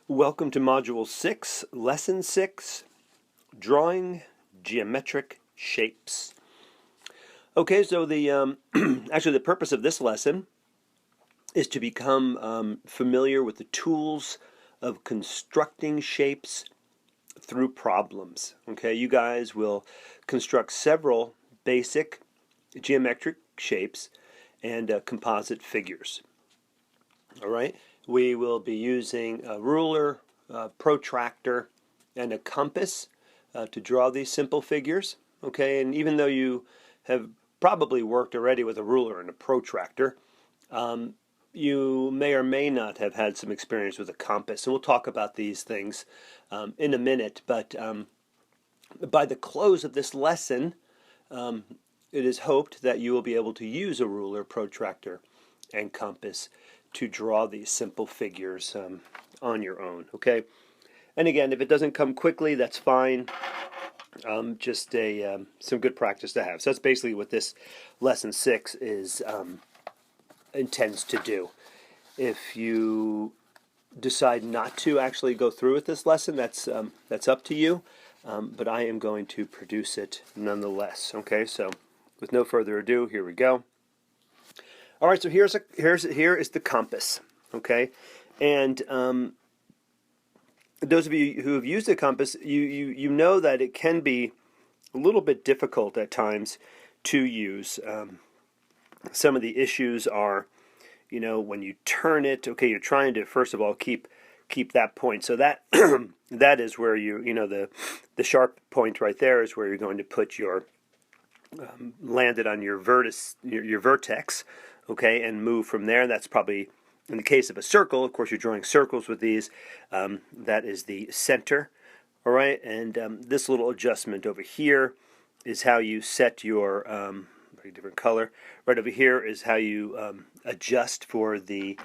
Welcome to Module 6, Lesson 6, Drawing Geometric Shapes. Okay, so the actually the purpose of this lesson is to become familiar with the tools of constructing shapes through problems. Okay, you guys will construct several basic geometric shapes and composite figures. All right, we will be using a ruler, a protractor, and a compass to draw these simple figures. Okay, and even though you have probably worked already with a ruler and a protractor, you may or may not have had some experience with a compass. And we'll talk about these things in a minute. But by the close of this lesson, it is hoped that you will be able to use a ruler, protractor, and compass to draw these simple figures on your own. Okay, and again, if it doesn't come quickly, that's fine. Just some good practice to have. So that's basically what this lesson 6 is intends to do. If you decide not to actually go through with this lesson, that's up to you. But I am going to produce it nonetheless. Okay, so with no further ado, here we go. All right, so here is the compass. Okay, and those of you who have used the compass, you know that it can be a little bit difficult at times to use. Some of the issues are, when you turn it. Okay, you're trying to first of all keep that point. So that that is where the sharp point right there is where you're going to put your landed on your vertex. Okay, and move from there. That's probably, in the case of a circle, of course you're drawing circles with these, that is the center. All right, and this little adjustment over here is how you set your, very different color. Right over here is how you adjust for the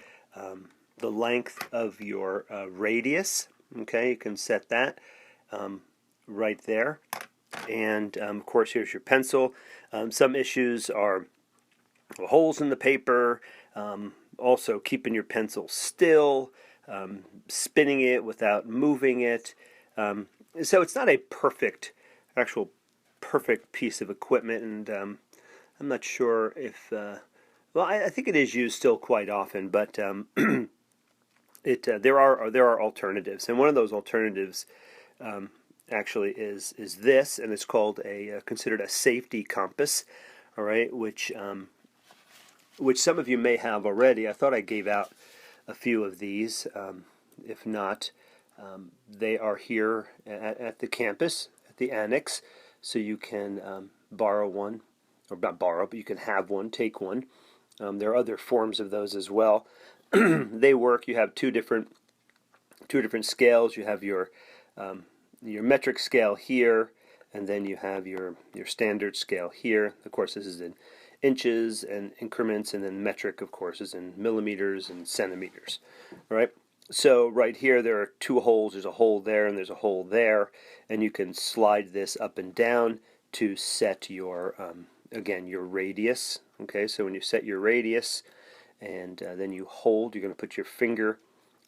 length of your radius. Okay, you can set that right there. And of course here's your pencil. Some issues are holes in the paper, also keeping your pencil still, spinning it without moving it. So it's not a perfect piece of equipment, and I'm not sure if, I think it is used still quite often, but there are alternatives, and one of those alternatives actually is this, and it's called considered a safety compass. All right, which some of you may have already. I thought I gave out a few of these. If not, they are here at the campus, at the annex, so you can borrow one, or not borrow, but you can have one, take one. There are other forms of those as well. They work. You have two different scales. You have your metric scale here, and then you have your standard scale here. Of course, this is in inches and increments, and then metric, of course, is in millimeters and centimeters. All right. So right here there are two holes. There's a hole there and there's a hole there, and you can slide this up and down to set your again your radius. Okay. So when you set your radius, and then you hold, you're going to put your finger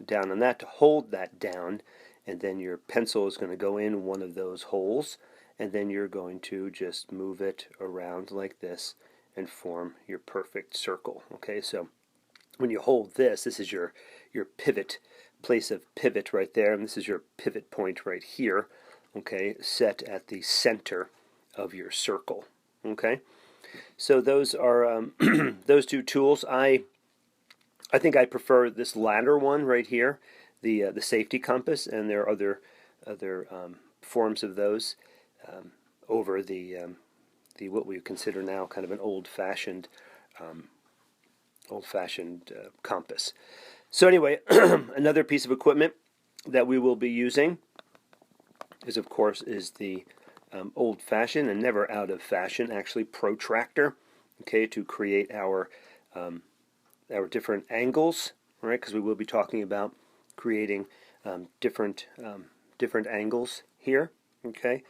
down on that to hold that down, and then your pencil is going to go in one of those holes, and then you're going to just move it around like this and form your perfect circle. Okay, so when you hold this is your pivot, place of pivot right there, and this is your pivot point right here. Okay, set at the center of your circle. Okay, so those are those two tools. I think I prefer this latter one right here, the safety compass, and there are other forms of those over the what we consider now kind of an old-fashioned compass. So anyway, another piece of equipment that we will be using is, of course, the old-fashioned and never out of fashion, actually, protractor. Okay, to create our different angles, right? Because we will be talking about creating different angles here. Okay,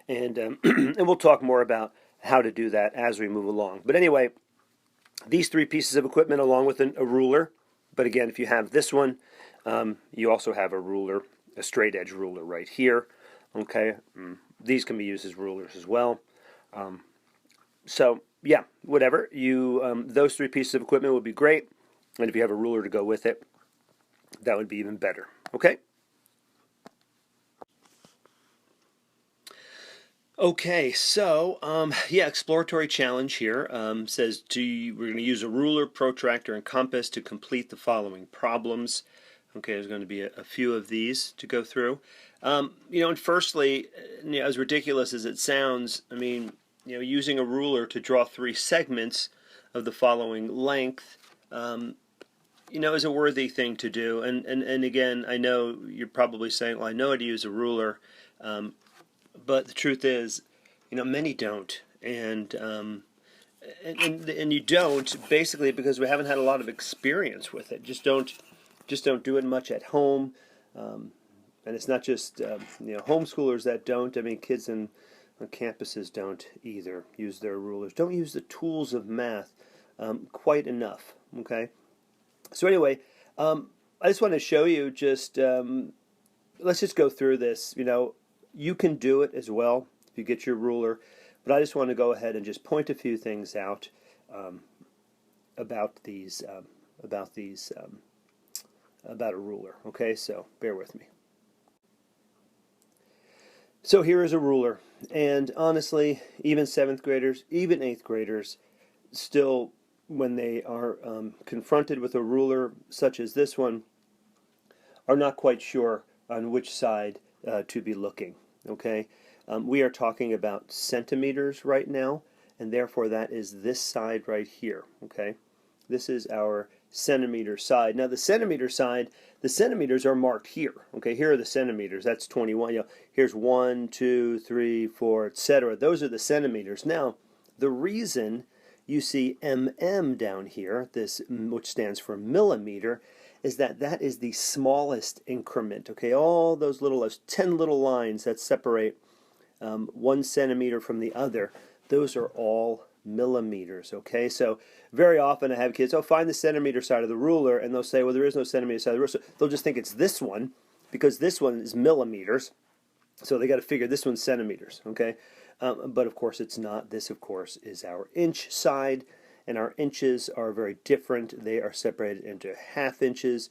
and and we'll talk more about how to do that as we move along. But anyway, these three pieces of equipment, along with a ruler, But again, if you have this one, you also have a ruler, a straight edge ruler right here. Okay, these can be used as rulers as well. So yeah, whatever you, those three pieces of equipment would be great, and if you have a ruler to go with it, that would be even better. Okay. Okay, so yeah, exploratory challenge here says we're going to use a ruler, protractor, and compass to complete the following problems. Okay, there's going to be a few of these to go through. And firstly, as ridiculous as it sounds, I mean, using a ruler to draw three segments of the following length, is a worthy thing to do. And again, I know you're probably saying, well, I know how to use a ruler. But the truth is, many don't, and you don't basically because we haven't had a lot of experience with it. Just don't do it much at home, and it's not just homeschoolers that don't. I mean, kids on campuses don't either use their rulers. Don't use the tools of math quite enough. Okay, so anyway, I just want to show you. Let's just go through this. You can do it as well if you get your ruler, but I just want to go ahead and just point a few things out about a ruler. Okay, so bear with me. So here is a ruler, and honestly, even 7th graders, even 8th graders, still, when they are confronted with a ruler such as this one, are not quite sure on which side to be looking. Okay, we are talking about centimeters right now, and therefore that is this side right here. Okay, this is our centimeter side. Now the centimeter side, the centimeters are marked here. Okay, here are the centimeters. That's 21. Here's 1, 2, 3, 4, etc. Those are the centimeters. Now, the reason you see mm down here, this which stands for millimeter, is that is the smallest increment. Okay, all those 10 little lines that separate 1 centimeter from the other, those are all millimeters. Okay, so very often I have kids, find the centimeter side of the ruler, and they'll say, well, there is no centimeter side of the ruler. So they'll just think it's this one because this one is millimeters. So they got to figure this one's centimeters. Okay, but of course it's not. This, of course, is our inch side. And our inches are very different. They are separated into half inches,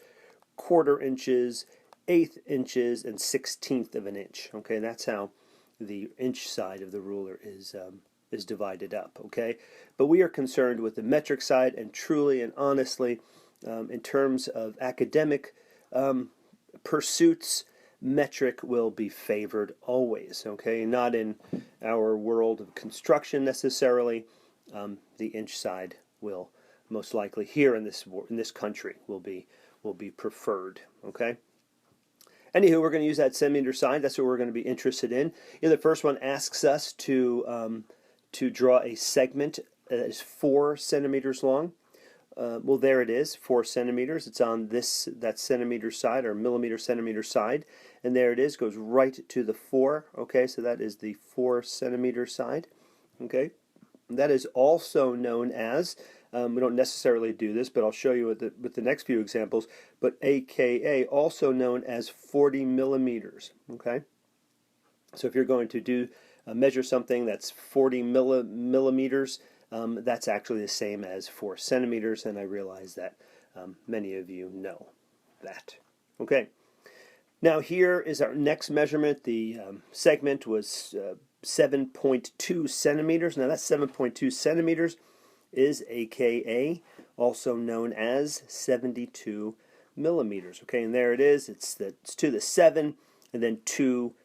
quarter inches, eighth inches, and 1/16 of an inch. Okay, that's how the inch side of the ruler is divided up. Okay, but we are concerned with the metric side, and truly and honestly, in terms of academic pursuits, metric will be favored always. Okay, not in our world of construction necessarily. The inch side will most likely here in this country will be preferred. Okay. Anywho, we're going to use that centimeter side. That's what we're going to be interested in. The first one asks us to draw a segment that is 4 centimeters long. Well, there it is, 4 centimeters. It's on that centimeter side or millimeter centimeter side, and there it is. Goes right to the 4. Okay, so that is the 4 centimeter side. Okay. That is also known as, we don't necessarily do this, but I'll show you with the next few examples, but AKA, also known as 40 millimeters. Okay? So if you're going to measure something that's 40 millimeters, that's actually the same as 4 centimeters, and I realize that many of you know that. Okay. Now here is our next measurement. The segment was 7.2 centimeters. Now that 7.2 centimeters is AKA, also known as 72 millimeters. Okay, and there it is. It's to the 7, and then two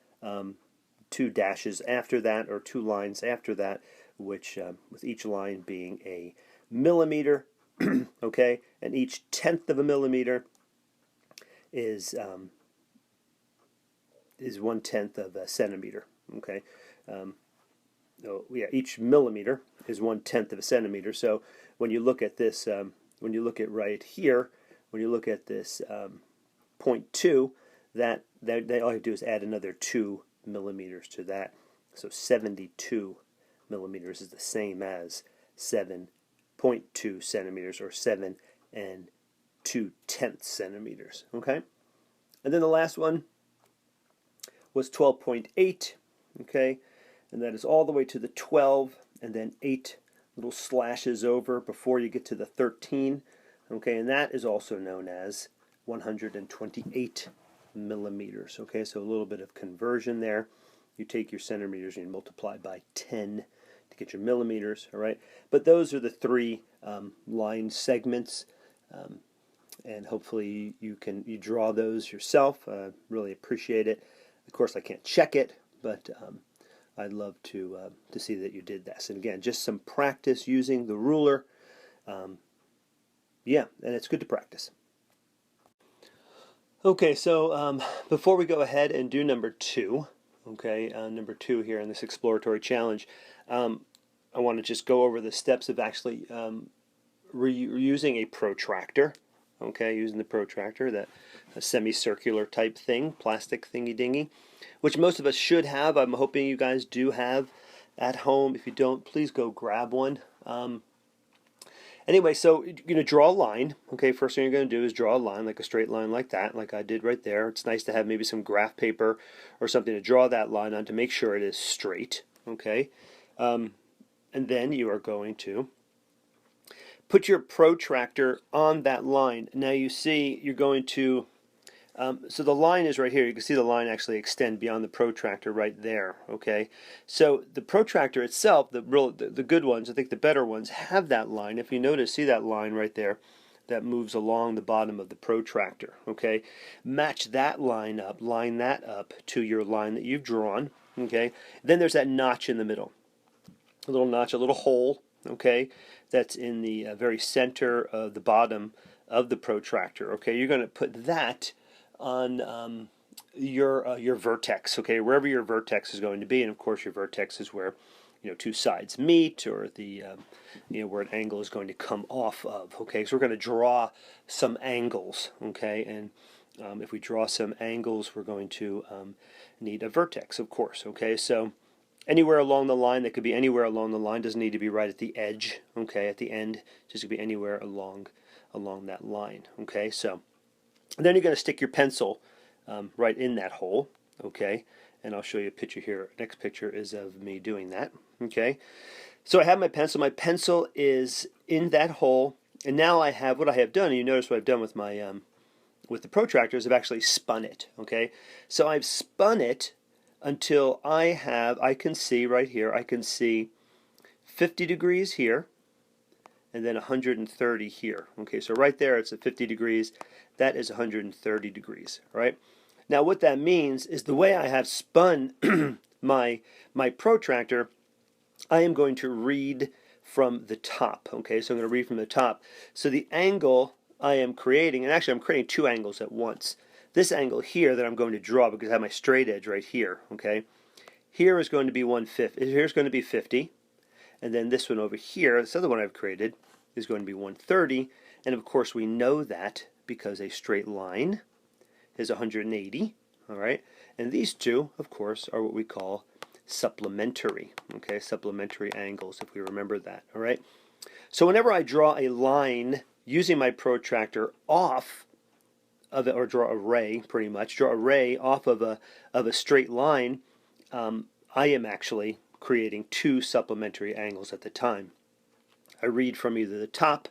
dashes after that, or 2 lines after that, which with each line being a millimeter. Okay, and each 1/10 of a millimeter is 1/10 of a centimeter. Okay, each millimeter is 1/10 of a centimeter. So when you look at this, when you look at right here, when you look at this 0.2, that all you do is add another 2 millimeters to that. So 72 millimeters is the same as 7.2 centimeters, or 7 and 2/10 centimeters. Okay, and then the last one was 12.8. Okay, and that is all the way to the 12, and then 8 little slashes over before you get to the 13. Okay, and that is also known as 128 millimeters. Okay, so a little bit of conversion there. You take your centimeters and you multiply by 10 to get your millimeters. All right, but those are the three line segments, and hopefully you draw those yourself. Really appreciate it. Of course, I can't check it, but I'd love to see that you did this. And again, just some practice using the ruler. Yeah, and it's good to practice. Okay, so before we go ahead and do number 2, okay, number 2 here in this exploratory challenge, I want to just go over the steps of actually using a protractor. Okay, using the protractor, that a semicircular type thing, plastic thingy-dingy, which most of us should have. I'm hoping you guys do have at home. If you don't, please go grab one. Anyway, so you're going to draw a line. Okay, first thing you're going to do is draw a line, like a straight line like that, like I did right there. It's nice to have maybe some graph paper or something to draw that line on to make sure it is straight. Okay, and then you are going to put your protractor on that line. Now you see you're going to, so the line is right here. You can see the line actually extend beyond the protractor right there. Okay, so the protractor itself, the good ones, I think the better ones, have that line. If you notice, see that line right there that moves along the bottom of the protractor. Okay, match that line up, line that up to your line that you've drawn. Okay, then there's that notch in the middle, a little notch, a little hole. Okay, that's in the very center of the bottom of the protractor. Okay, you're going to put that on your vertex. Okay, wherever your vertex is going to be, and of course your vertex is where two sides meet, or the where an angle is going to come off of. Okay, so we're going to draw some angles. Okay, and if we draw some angles, we're going to need a vertex, of course. Okay, so anywhere along the line, that could be anywhere along the line, doesn't need to be right at the edge. Okay, at the end, just could be anywhere along that line. Okay, so then you're going to stick your pencil right in that hole. Okay, and I'll show you a picture here. Next picture is of me doing that. Okay, so I have my pencil. My pencil is in that hole, and now I have what I have done. And you notice what I've done with my with the protractor is I've actually spun it. Okay, so I've spun it until I can see right here, I can see 50 degrees here, and then 130 here. Okay, so right there it's at 50 degrees. That is 130 degrees, right? Now what that means is the way I have spun my protractor, I am going to read from the top. Okay, so I'm going to read from the top. So the angle I am creating, and actually I'm creating two angles at once. This angle here that I'm going to draw, because I have my straight edge right here, okay? Here is going to be 150. Here's going to be 50. And then this one over here, this other one I've created, is going to be 130. And of course we know that because a straight line is 180, all right? And these two, of course, are what we call supplementary, okay? Supplementary angles, if we remember that, all right? So whenever I draw a line using my protractor off of it, or draw a ray, pretty much draw a ray off of a straight line, I am actually creating two supplementary angles at the time. I read from either the top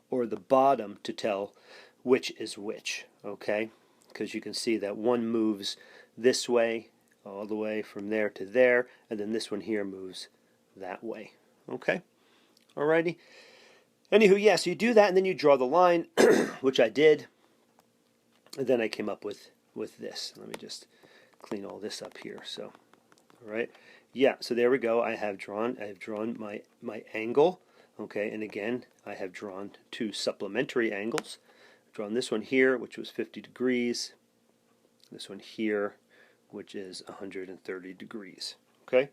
or the bottom to tell which is which. Okay, because you can see that one moves this way all the way from there to there, and then this one here moves that way. Okay, alrighty. Anywho, yeah, so you do that and then you draw the line, which I did. And then I came up with this. Let me just clean all this up here. So, all right, yeah. So there we go. I have drawn my angle. Okay, and again, I have drawn two supplementary angles. I've drawn this one here, which was 50 degrees. This one here, which is 130 degrees. Okay.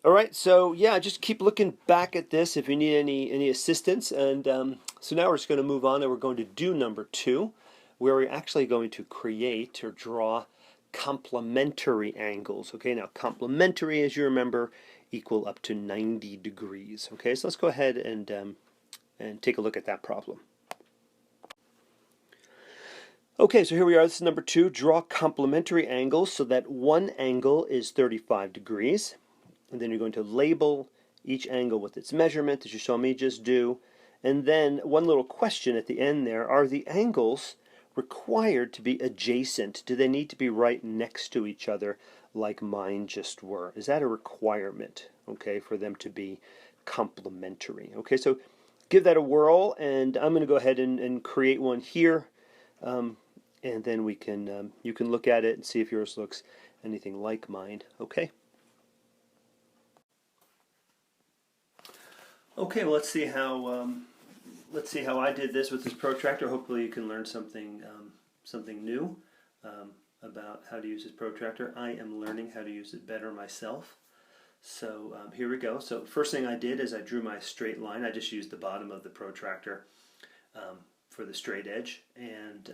All right. So yeah, just keep looking back at this if you need any assistance. And so now we're just going to move on, and we're going to do number 2. Where we're actually going to create or draw complementary angles. Okay, now complementary, as you remember, equal up to 90 degrees. Okay, so let's go ahead and take a look at that problem. Okay, so here we are. This is number 2. Draw complementary angles so that one angle is 35 degrees. And then you're going to label each angle with its measurement, as you saw me just do. And then one little question at the end there: are the angles required to be adjacent? Do they need to be right next to each other like mine just were? Is that a requirement, okay, for them to be complementary? Okay, so give that a whirl, and I'm going to go ahead and create one here. And then we can you can look at it and see if yours looks anything like mine. Okay. Okay. Well, let's see how I did this with this protractor. Hopefully, you can learn something new about how to use this protractor. I am learning how to use it better myself. So here we go. So first thing I did is I drew my straight line. I just used the bottom of the protractor for the straight edge, and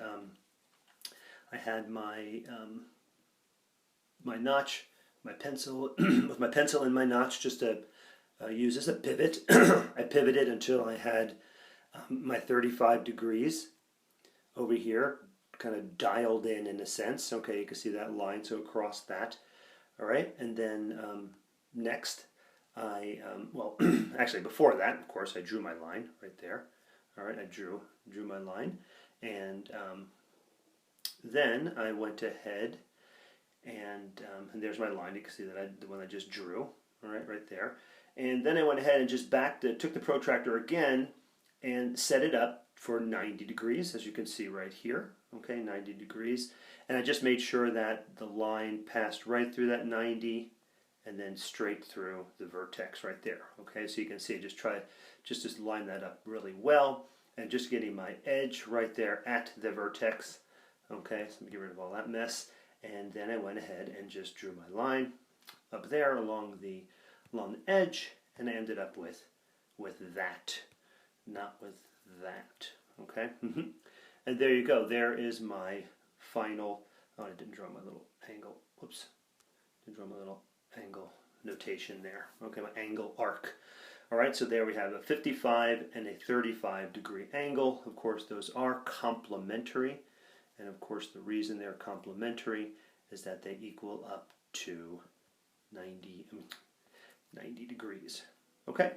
I had my my notch, my pencil with my pencil in my notch, just to use as a pivot. I pivoted until I had my 35 degrees over here, kind of dialed in a sense. Okay, you can see that line, so across that. All right, and then next, well, actually before that, of course, I drew my line right there. All right, I drew my line, and then I went ahead and there's my line. You can see that the one I just drew. All right there. And then I went ahead and just took the protractor again and set it up for 90 degrees, as you can see right here. Okay, 90 degrees. And I just made sure that the line passed right through that 90 and then straight through the vertex right there. Okay, so you can see, just line that up really well, and just getting my edge right there at the vertex. Okay, so let me get rid of all that mess. And then I went ahead and just drew my line up there along the edge, and I ended up with that, not with that. Okay, and there you go. There is my final. Oh, I didn't draw my little angle. Whoops, didn't draw my little angle notation there. Okay, my angle arc. All right, so there we have a 55 and a 35 degree angle. Of course, those are complementary. And of course, the reason they're complementary is that they equal up to 90 degrees. Okay?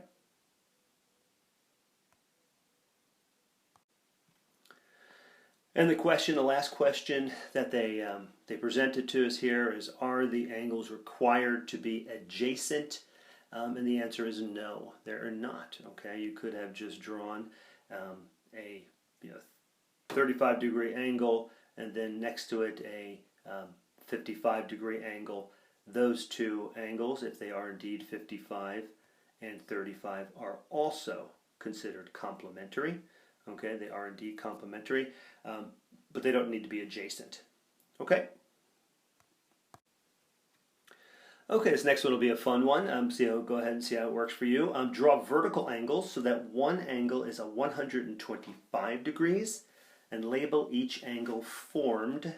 And the last question that they presented to us here is: are the angles required to be adjacent? And the answer is no, they are not. Okay, you could have just drawn a 35 degree angle, and then next to it a 55 degree angle. Those two angles, if they are indeed 55 and 35, are also considered complementary. Okay, they are indeed complementary, but they don't need to be adjacent. Okay? Okay, this next one will be a fun one. Go ahead and see how it works for you. Draw vertical angles so that one angle is a 125 degrees, and label each angle formed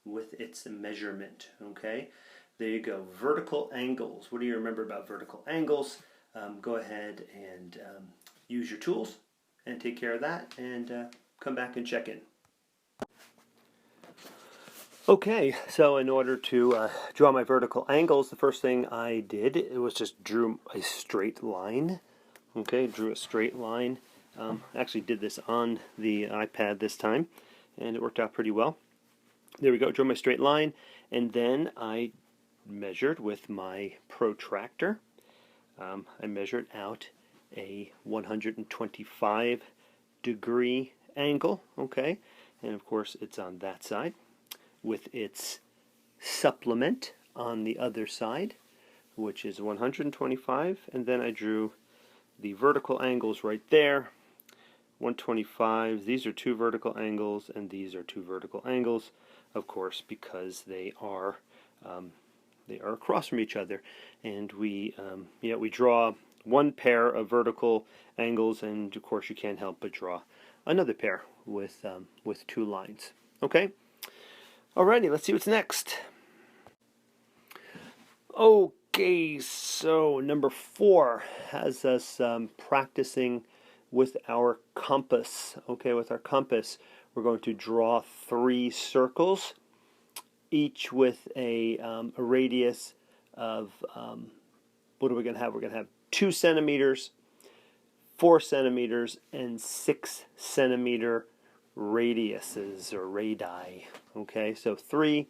with its measurement. Okay, there you go. Vertical angles. What do you remember about vertical angles? Go ahead and use your tools and take care of that, and come back and check in. Okay, so in order to draw my vertical angles, the first thing I did was just drew a straight line. Okay, drew a straight line. Actually did this on the iPad this time, and it worked out pretty well. There we go, drew my straight line, and then I measured with my protractor. I measured out a 125 degree angle, okay, and of course it's on that side, with its supplement on the other side, which is 125, and then I drew the vertical angles right there. 125, these are two vertical angles, and these are two vertical angles, of course, because they are across from each other, and we draw one pair of vertical angles, and of course you can't help but draw another pair with two lines. Okay. Alrighty, let's see what's next. Okay, so number 4 has us practicing with our compass. Okay, with our compass, we're going to draw 3 circles, each with a radius of, what are we going to have? We're going to have 2 centimeters, 4 centimeters, and 6 centimeter radiuses or radii. Okay, so three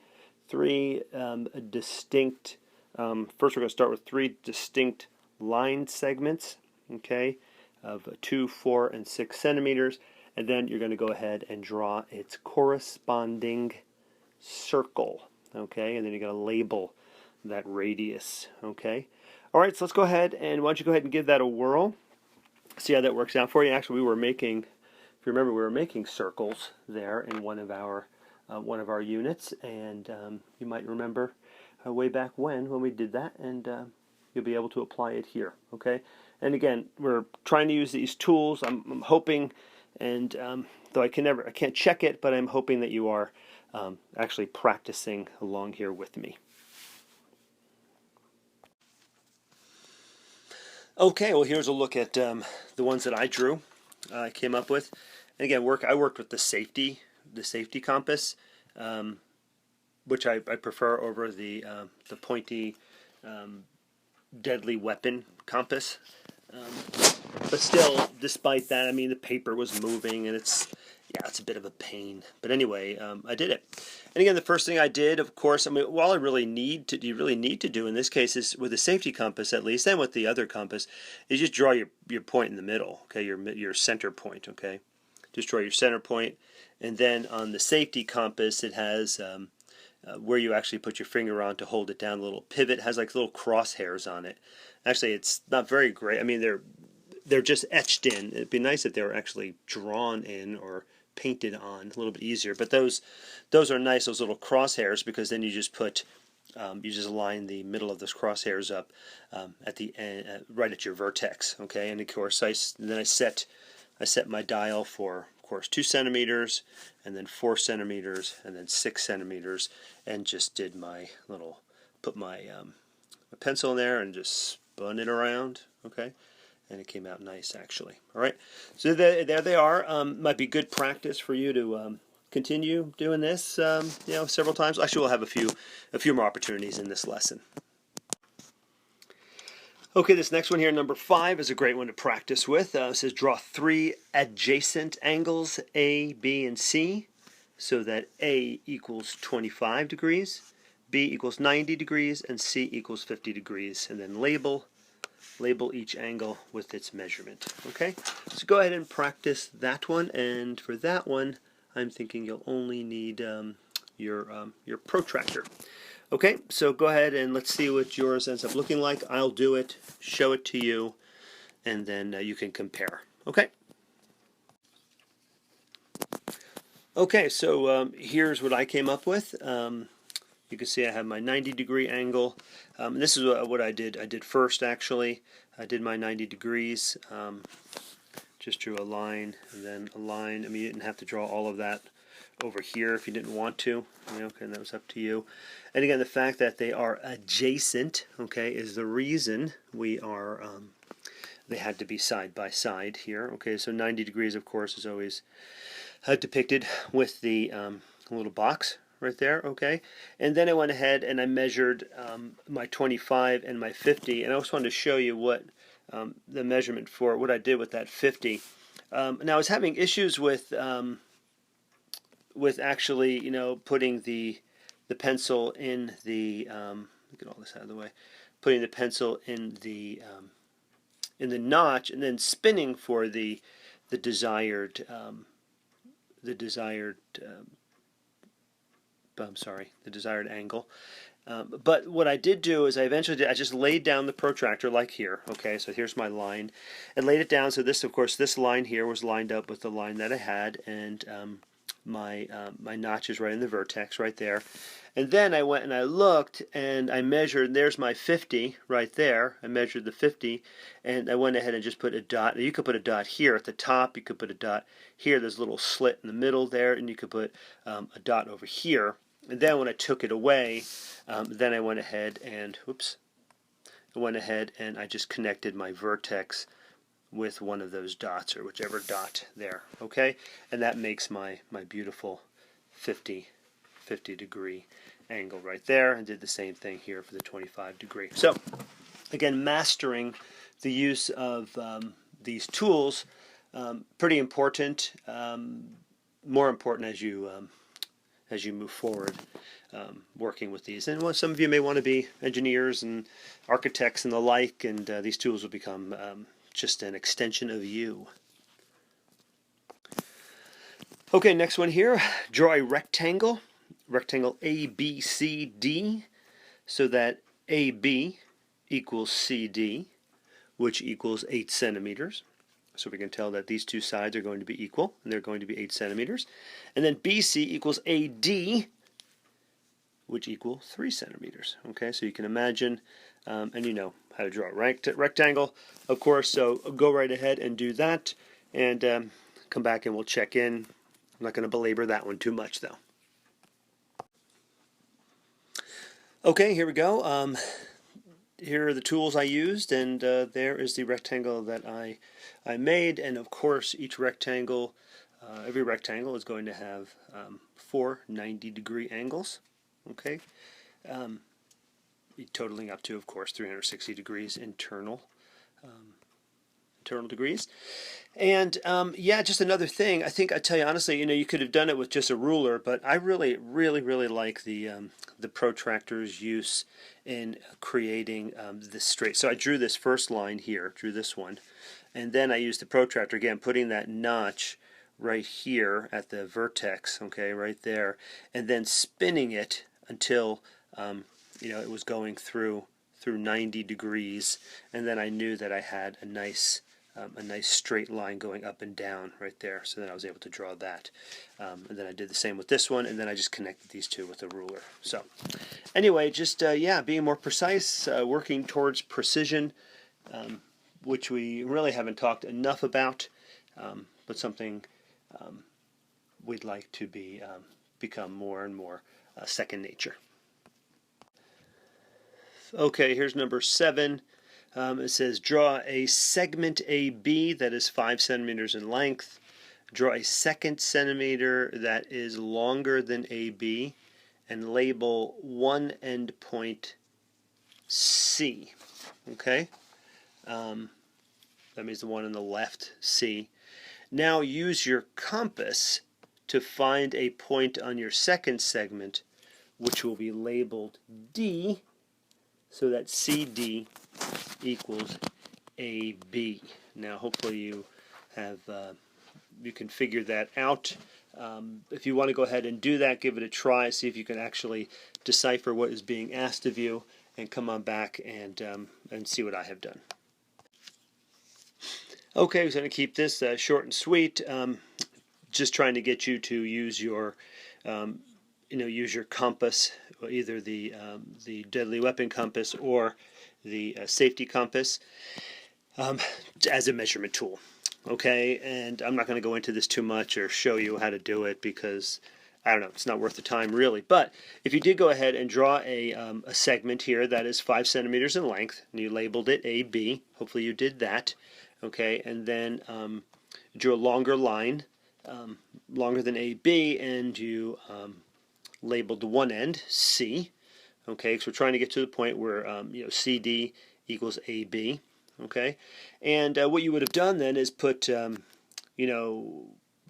distinct. First, we're going to start with 3 distinct line segments. Okay, of 2, 4, and 6 centimeters, and then you're going to go ahead and draw its corresponding circle. Okay, and then you're going to label that radius. Okay, all right. So let's go ahead and why don't you go ahead and give that a whirl. See how that works out for you. Actually, we were making, if you remember, we were making circles there in one of our units, and you might remember way back when we did that, and you'll be able to apply it here. Okay, and again, we're trying to use these tools. I'm hoping, and though I can't check it, but I'm hoping that you are actually practicing along here with me. Okay, well, here's a look at the ones that I drew. I came up with, and again, I worked with the safety compass, which I prefer over the pointy, deadly weapon compass. But still, despite that, I mean, the paper was moving, and it's a bit of a pain. But anyway, I did it. And again, the first thing I did, of course, I mean, all you really need to do in this case is with the safety compass, at least, and with the other compass, is just draw your point in the middle. Okay, your center point. Okay, just draw your center point, and then on the safety compass, it has where you actually put your finger on to hold it down. A little pivot, it has like little crosshairs on it. Actually, it's not very great. I mean, they're just etched in. It'd be nice if they were actually drawn in or painted on, a little bit easier. But those are nice, those little crosshairs, because then you just put you just line the middle of those crosshairs up at the end, right at your vertex. Okay, and of course I set my dial for, of course, 2 centimeters, and then 4 centimeters, and then 6 centimeters, and just did put my pencil in there and just spun it around. Okay, and it came out nice, actually. All right, so there they are. Might be good practice for you to continue doing this, several times. Actually, we'll have a few more opportunities in this lesson. Okay, this next one here, number 5, is a great one to practice with. It says draw 3 adjacent angles, A, B, and C, so that A equals 25 degrees, B equals 90 degrees, and C equals 50 degrees, and then label each angle with its measurement. Okay, so go ahead and practice that one, and for that one, I'm thinking you'll only need your protractor. Okay, so go ahead and let's see what yours ends up looking like. I'll do it, show it to you, and then you can compare. Okay? Okay, so here's what I came up with. You can see I have my 90-degree angle. This is what I did. I did first, actually. I did my 90 degrees. Just drew a line, and then a line. I mean, you didn't have to draw all of that over here if you didn't want to. Okay, that was up to you. And again, the fact that they are adjacent, okay, is the reason we are. They had to be side by side here. Okay, so 90 degrees, of course, is always depicted with the little box right there. Okay, and then I went ahead and I measured my 25 and my 50, and I just wanted to show you what the measurement for what I did with that 50. Now I was having issues with actually, putting the pencil in the get all this out of the way, putting the pencil in the notch, and then spinning for the desired angle. But what I did do is I just laid down the protractor like here. Okay, so here's my line, and laid it down. So this, of course, this line here was lined up with the line that I had, and my notch is right in the vertex right there. And then I went and I looked and I measured. There's my 50 right there. I measured the 50, and I went ahead and just put a dot. You could put a dot here at the top. You could put a dot here. There's a little slit in the middle there, and you could put a dot over here. And then when I took it away, then I went ahead and I just connected my vertex with one of those dots, or whichever dot there, okay? And that makes my beautiful 50 degree angle right there, and did the same thing here for the 25 degree. So again, mastering the use of these tools, pretty important, more important as you move forward working with these. And some of you may want to be engineers and architects and the like, and these tools will become just an extension of you. Okay, next one here. Draw a rectangle ABCD, so that AB equals CD, which equals 8 centimeters. So we can tell that these two sides are going to be equal, and they're going to be 8 centimeters. And then BC equals AD, which equals 3 centimeters. Okay, so you can imagine, and you know how to draw a rectangle, of course, so go right ahead and do that, and come back and we'll check in. I'm not going to belabor that one too much, though. Okay, here we go. Here are the tools I used, and there is the rectangle that I made. And of course, each rectangle, every rectangle is going to have 4 90-degree angles. Okay, totaling up to, of course, 360 degrees internal degrees. And yeah, just another thing. I think, I tell you honestly, you could have done it with just a ruler, but I really like the protractor's use in creating this straight. So I drew this first line here, drew this one, and then I used the protractor again, putting that notch right here at the vertex, okay, right there, and then spinning it until it was going through 90 degrees, and then I knew that I had a nice straight line going up and down right there, so then I was able to draw that. And then I did the same with this one, and then I just connected these two with a ruler. So anyway, just yeah, being more precise, working towards precision, which we really haven't talked enough about, but something we'd like to become more and more second nature. Okay, here's number 7. It says, draw a segment AB that is 5 centimeters in length. Draw a second centimeter that is longer than AB, and label one endpoint C. Okay? That means the one on the left, C. Now use your compass to find a point on your second segment, which will be labeled D, so that CD equals AB. Now hopefully you have you can figure that out. If you want to go ahead and do that, give it a try, see if you can actually decipher what is being asked of you, and come on back and see what I have done. Okay, we're going to keep this short and sweet. Just trying to get you to use your use your compass, either the deadly weapon compass or the safety compass, as a measurement tool. Okay, and I'm not going to go into this too much or show you how to do it, because I don't know, it's not worth the time really. But if you did go ahead and draw a segment here that is 5 centimeters in length, and you labeled it AB, hopefully you did that. Okay, and then drew a longer line, longer than AB, and you labeled the one end C. Okay, so we're trying to get to the point where CD equals AB. Okay, and what you would have done then is put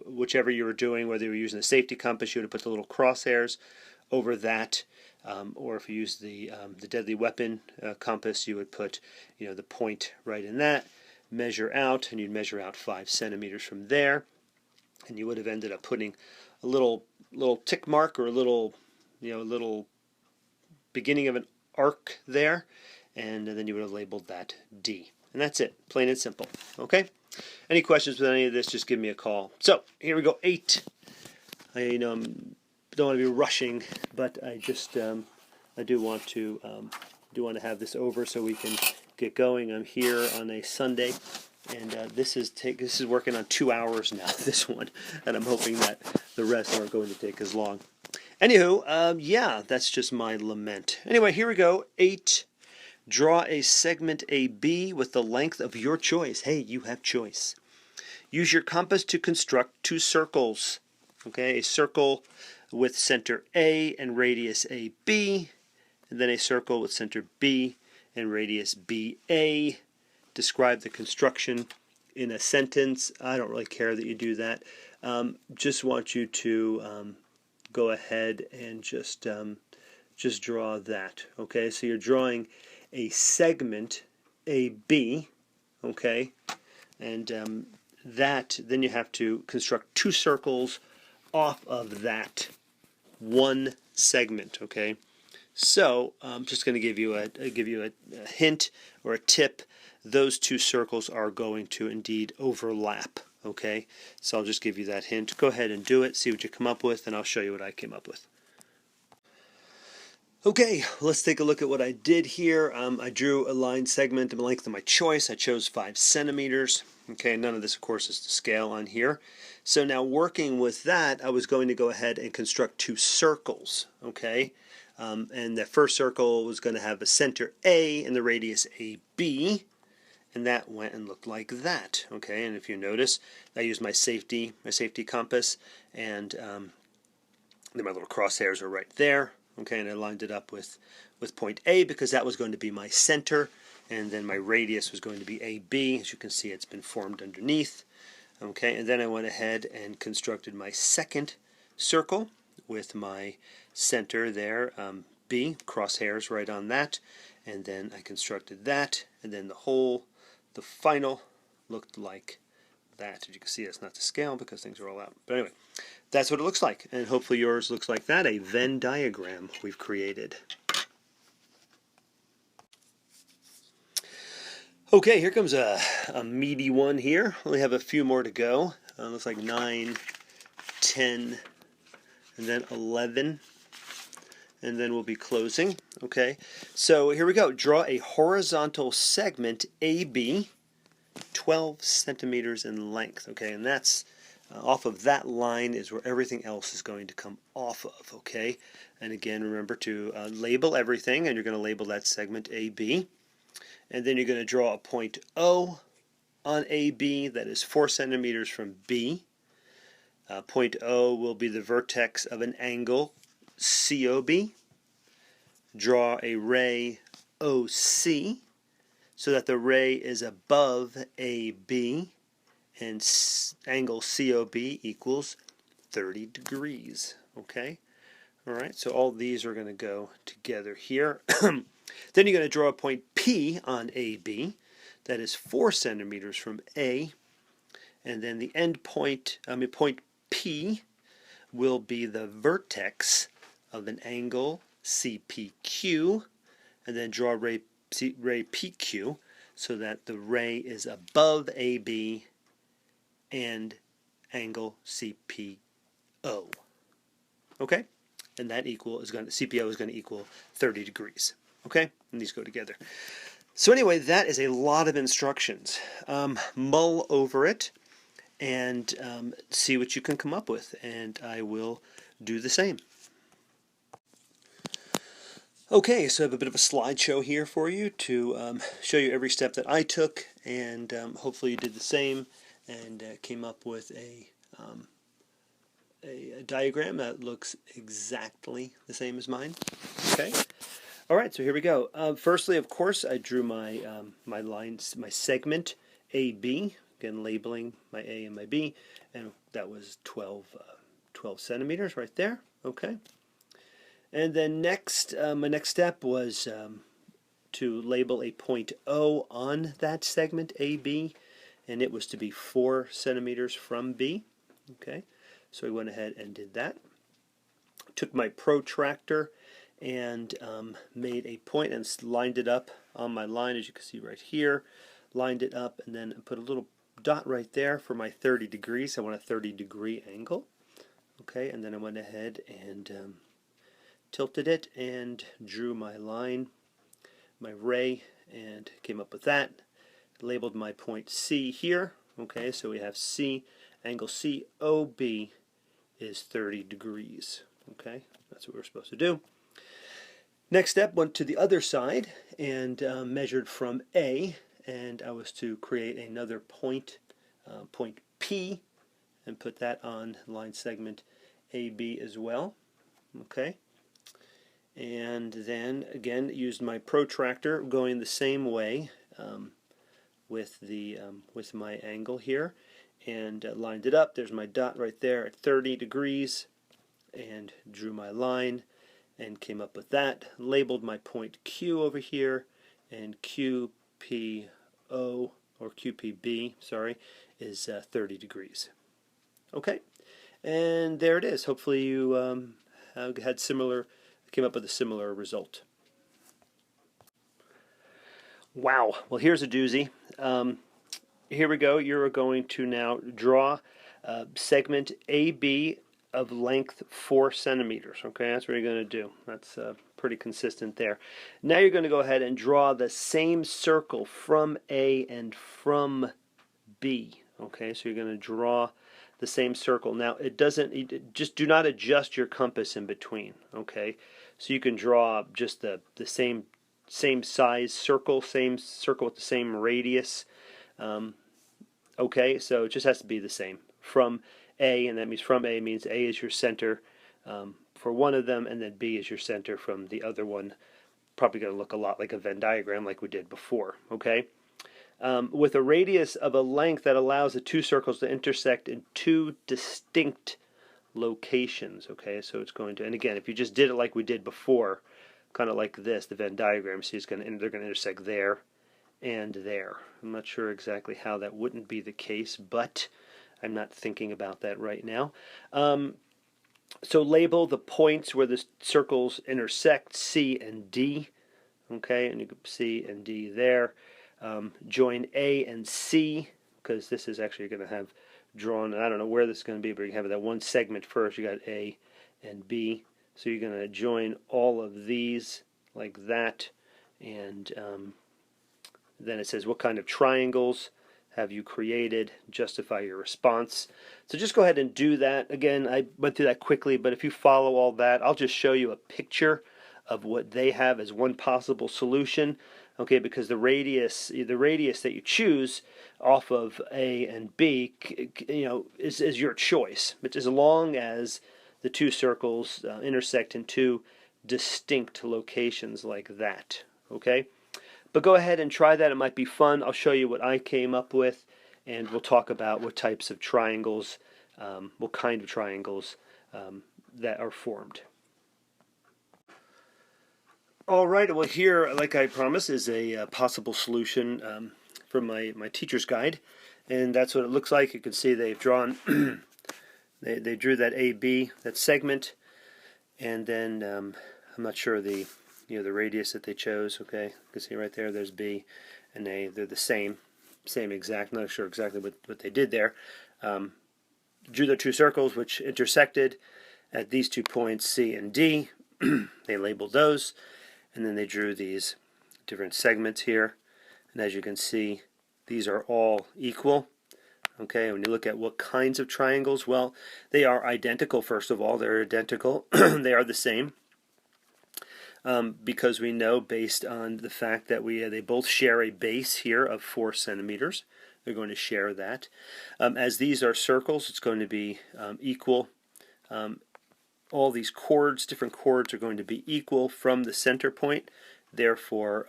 whichever you were doing, whether you were using the safety compass, you would have put the little crosshairs over that, or if you use the deadly weapon compass, you would put the point right in that, measure out, and you'd measure out 5 centimeters from there, and you would have ended up putting a little tick mark, or a little beginning of an arc there, and then you would have labeled that D. And that's it, plain and simple. Okay? Any questions with any of this, just give me a call. So, here we go, 8. I don't want to be rushing, but I just I do want to have this over so we can get going. I'm here on a Sunday, and this is working on 2 hours now, this one, and I'm hoping that the rest aren't going to take as long. Anywho, yeah, that's just my lament. Anyway, here we go, 8. Draw a segment AB with the length of your choice. Hey, you have choice. Use your compass to construct two circles. Okay, a circle with center A and radius AB, and then a circle with center B and radius BA. Describe the construction in a sentence. I don't really care that you do that. Just want you to go ahead and just draw that. Okay, so you're drawing a segment AB. Okay, and then you have to construct two circles off of that one segment. Okay, so I'm just going to give you a hint or a tip. Those two circles are going to indeed overlap. Okay, so I'll just give you that hint. Go ahead and do it, see what you come up with, and I'll show you what I came up with. Okay, let's take a look at what I did here. I drew a line segment of the length of my choice. I chose 5 centimeters. Okay, none of this, of course, is to scale on here. So now working with that, I was going to go ahead and construct two circles. Okay, and the first circle was going to have a center A and the radius AB. And that went and looked like that. Okay, and if you notice, I used my safety compass, and then my little crosshairs are right there. Okay, and I lined it up with point A because that was going to be my center, and then my radius was going to be AB. As you can see, it's been formed underneath. Okay, and then I went ahead and constructed my second circle with my center there, B, crosshairs right on that, and then I constructed that, and then the final looked like that. As you can see, it's not to scale because things are all out. But anyway, that's what it looks like, and hopefully yours looks like that, a Venn diagram we've created. Okay, here comes a meaty one here. Only have a few more to go. Looks like 9, 10, and then 11. And then we'll be closing. Okay, so here we go. Draw a horizontal segment AB, 12 centimeters in length. Okay, and that's off of that line is where everything else is going to come off of. Okay, and again, remember to label everything, and you're going to label that segment AB. And then you're going to draw a point O on AB that is 4 centimeters from B. Point O will be the vertex of an angle COB. Draw a ray OC so that the ray is above AB, and angle COB equals 30 degrees. Okay? All right, so all these are going to go together here. Then you're going to draw a point P on AB that is 4 centimeters from A, and then the end point, point P will be the vertex of an angle CPQ, and then draw ray PQ so that the ray is above AB and angle CPO. Okay? And that CPO is going to equal 30 degrees. Okay? And these go together. So anyway, that is a lot of instructions. Mull over it and see what you can come up with, and I will do the same. Okay, so I have a bit of a slideshow here for you to show you every step that I took, and hopefully you did the same and came up with a diagram that looks exactly the same as mine. Okay. All right, so here we go. Firstly, of course, I drew my my lines, my segment AB. Again, labeling my A and my B, and that was 12 centimeters right there. Okay. And then next, my next step was to label a point O on that segment AB, and it was to be 4 centimeters from B. Okay, so we went ahead and did that. Took my protractor and made a point and lined it up on my line, as you can see right here. Lined it up and then put a little dot right there for my 30 degrees. I want a 30-degree angle. Okay, and then I went ahead and tilted it and drew my line, my ray, and came up with that. Labeled my point C here. Okay, so we have C, angle COB is 30 degrees. Okay, that's what we're supposed to do. Next step, went to the other side and measured from A, and I was to create another point, point P, and put that on line segment AB as well. Okay, and then again used my protractor going the same way with my angle here, and lined it up. There's my dot right there at 30 degrees, and drew my line and came up with that. Labeled my point Q over here, and QPO, or QPB, sorry, is 30 degrees. Okay, and there it is. Hopefully you came up with a similar result. Wow, well here's a doozy. Here we go. You're going to now draw segment AB of length 4 centimeters. Okay, that's what you're going to do. That's pretty consistent there. Now you're going to go ahead and draw the same circle from A and from B. Okay, so you're going to draw the same circle. Now just do not adjust your compass in between. Okay, so you can draw just the same size circle, same circle with the same radius. Okay, so it just has to be the same from A, and that means from A means A is your center for one of them, and then B is your center from the other one. Probably going to look a lot like a Venn diagram like we did before. Okay, with a radius of a length that allows the two circles to intersect in two distinct locations. Okay, so it's going to, and again, if you just did it like we did before, kind of like this, the Venn diagram, see, they're going to intersect there and there. I'm not sure exactly how that wouldn't be the case, but I'm not thinking about that right now. So label the points where the circles intersect, C and D. Okay, and you can C and D there. Join A and C, because this is actually going to have drawn, I don't know where this is going to be, but you have that one segment first. You got A and B. So you're going to join all of these like that, and then it says what kind of triangles have you created, justify your response. So just go ahead and do that. Again, I went through that quickly, but if you follow all that, I'll just show you a picture of what they have as one possible solution. Okay, because the radius that you choose off of A and B, is your choice. But as long as the two circles intersect in two distinct locations like that. Okay, but go ahead and try that. It might be fun. I'll show you what I came up with, and we'll talk about what types of triangles, what kind of triangles that are formed. All right, well here, like I promised, is a possible solution from my teacher's guide, and that's what it looks like. You can see they've drawn, they drew that AB, that segment, and then I'm not sure the radius that they chose. Okay, you can see right there, there's B and A. They're the same exact. Not sure exactly what they did there. Drew the two circles which intersected at these 2 points, C and D. They labeled those. And then they drew these different segments here. And as you can see, these are all equal. Okay, when you look at what kinds of triangles, well, they are identical, first of all. They're identical. They are the same. Because we know, based on the fact that they both share a base here of 4 centimeters. They're going to share that. As these are circles, it's going to be equal. All these chords, different chords, are going to be equal from the center point. Therefore,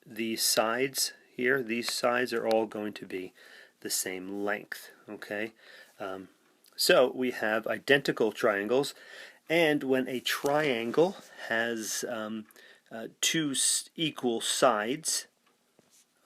these sides here, these sides are all going to be the same length. Okay, so we have identical triangles, and when a triangle has two equal sides,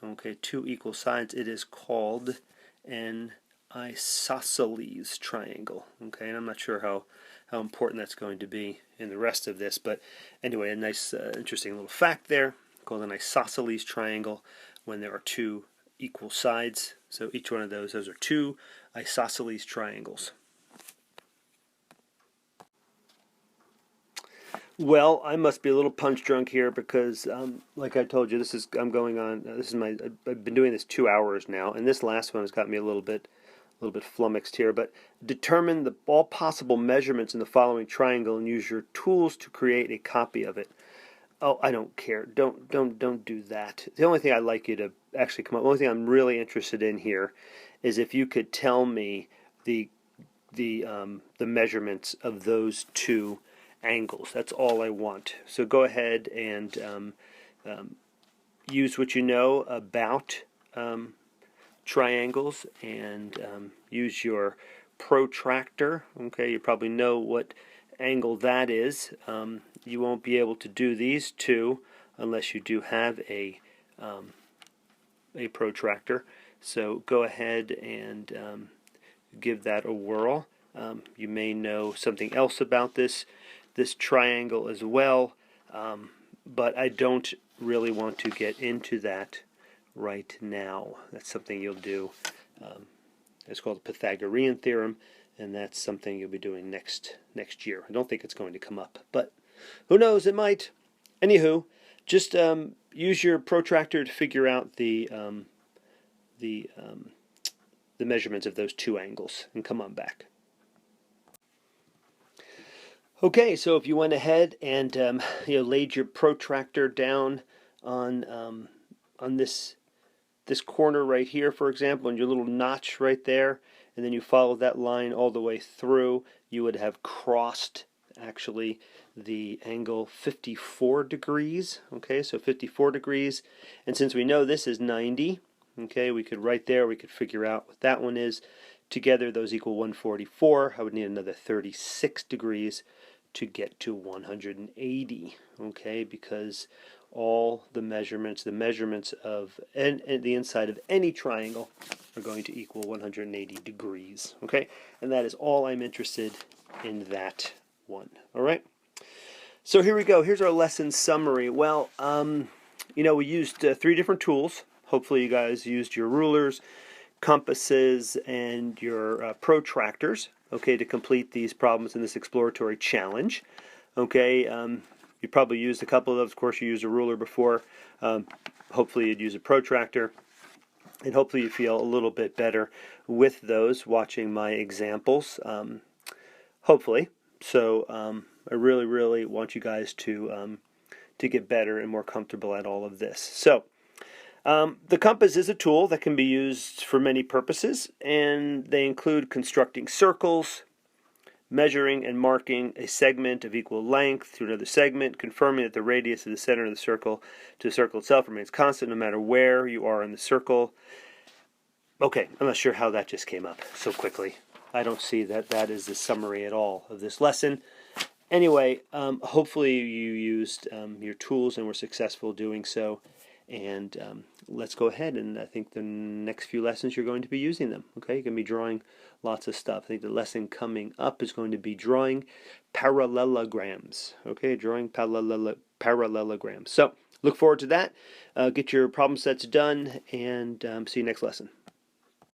okay, two equal sides, it is called an isosceles triangle. Okay, and I'm not sure how important that's going to be in the rest of this, but anyway, a nice interesting little fact there, called an isosceles triangle when there are two equal sides. So each one of those are two isosceles triangles. Well, I must be a little punch drunk here because, like I told you, I've been doing this 2 hours now, and this last one has got me a little bit flummoxed here. But determine all possible measurements in the following triangle and use your tools to create a copy of it. Oh, I don't care. Don't do that. The only thing I'd like you to actually come up. The only thing I'm really interested in here is if you could tell me the the measurements of those two angles. That's all I want. So go ahead and use what you know about triangles and use your protractor. Okay, you probably know what angle that is. You won't be able to do these two unless you do have a protractor. So go ahead and give that a whirl. You may know something else about this triangle as well, but I don't really want to get into that right now. That's something you'll do. It's called the Pythagorean theorem, and that's something you'll be doing next year. I don't think it's going to come up, but who knows? It might. Anywho, just use your protractor to figure out the measurements of those two angles, and come on back. Okay, so if you went ahead and laid your protractor down on this corner right here, for example, and your little notch right there, and then you follow that line all the way through, you would have crossed actually the angle 54 degrees. Okay, so 54 degrees, and since we know this is 90, okay, we could right there, we could figure out what that one is. Together those equal 144. I would need another 36 degrees to get to 180, okay, because all the measurements of the inside of any triangle are going to equal 180 degrees, okay, and that is all I'm interested in that one. All right, so here we go. Here's our lesson summary. Well, we used 3 different tools. Hopefully you guys used your rulers, compasses, and your protractors, okay, to complete these problems in this exploratory challenge. Okay, you probably used a couple of those. Of course, you used a ruler before. Hopefully you'd use a protractor, and hopefully you feel a little bit better with those watching my examples. Hopefully. So I really, really want you guys to get better and more comfortable at all of this. So the compass is a tool that can be used for many purposes, and they include constructing circles, measuring and marking a segment of equal length to another segment, confirming that the radius of the center of the circle to the circle itself remains constant no matter where you are in the circle. Okay, I'm not sure how that just came up so quickly. I don't see that is the summary at all of this lesson. Anyway, hopefully you used your tools and were successful doing so. And let's go ahead, and I think the next few lessons you're going to be using them. Okay, you're going to be drawing lots of stuff. I think the lesson coming up is going to be drawing parallelograms. Okay, drawing parallelograms. So look forward to that. Get your problem sets done, and see you next lesson.